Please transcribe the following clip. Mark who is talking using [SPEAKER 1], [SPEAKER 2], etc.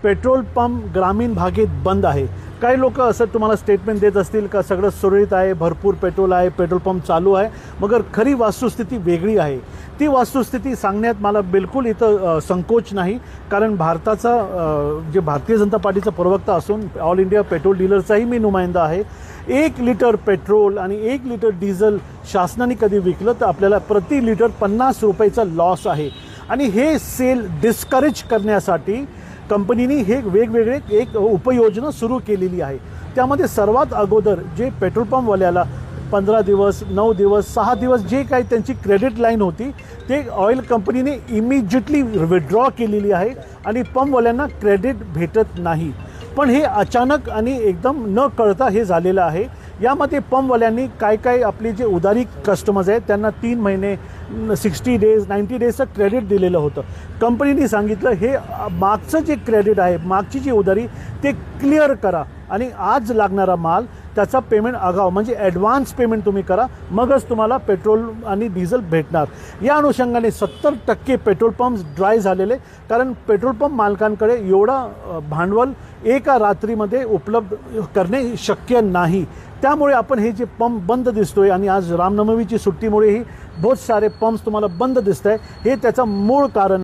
[SPEAKER 1] Petrol pump ग्रामीण भागेत बंद आहे। काही लोक असं तुम्हाला स्टेटमेंट देत असतील का सगळं सुरळीत आहे, भरपूर पेट्रोल आहे, पेट्रोल पंप चालू आहे, मगर खरी वस्तुस्थिती वेगळी आहे। ती वस्तुस्थिती सांगण्यात मला बिलकुल इथं संकोच नाही, कारण भारताचा जे भारतीय जनता पार्टीचा प्रवक्ता असून ऑल इंडिया पेट्रोल डीलरचाही मी नुमाइंदा आहे। 1 लिटर पेट्रोल आणि 1 लिटर डिझेल शासनाने कधी विकलं तर आपल्याला प्रति लिटर 50 रुपयाचा लॉस आहे। आणि हे सेल डिस्करेज करण्यासाठी कंपनीने हे वेगवेगळे एक उपयोजना सुरू केलेली आहे। त्यामध्ये सर्वात अगोदर जे पेट्रोल पंपवाल्याला 15 दिवस, 9 दिवस, 6 दिवस जे काही त्यांची क्रेडिट लाईन होती ते ऑइल कंपनीने इमिजिएटली विड्रॉ केलेली आहे आणि पंपवाल्यांना क्रेडिट भेटत नाही। पण हे अचानक आणि एकदम न कळता हे झालेलं आहे। यामध्ये पंपवाल्यांनी काय आपले जे उधारी कस्टमर्स आहेत त्यांना 3 महिने 60 डेज 90 डेजचं क्रेडिट दिलेलं होतं। कंपनीने सांगितलं हे मागचं जे क्रेडिट आहे, मागची जी उधारी ते क्लिअर करा आणि आज लागणारा माल त्याचा पेमेंट आगाव म्हणजे ॲडव्हान्स पेमेंट तुम्ही करा, मगच तुम्हाला पेट्रोल आणि डिझेल भेटणार। या अनुषंगाने 70% पेट्रोल पंप्स ड्राय झालेले, कारण पेट्रोल पंप मालकांकडे एवढा भांडवल एका रात्रीमध्ये उपलब्ध करणे शक्य नाही। त्यामुळे आपण हे जे पंप बंद दिसतोय आणि आज रामनवमीची सुट्टीमुळेही बहुत सारे पंप्स तुम्हाला बंद दिसत आहे, हे त्याचं मूळ कारण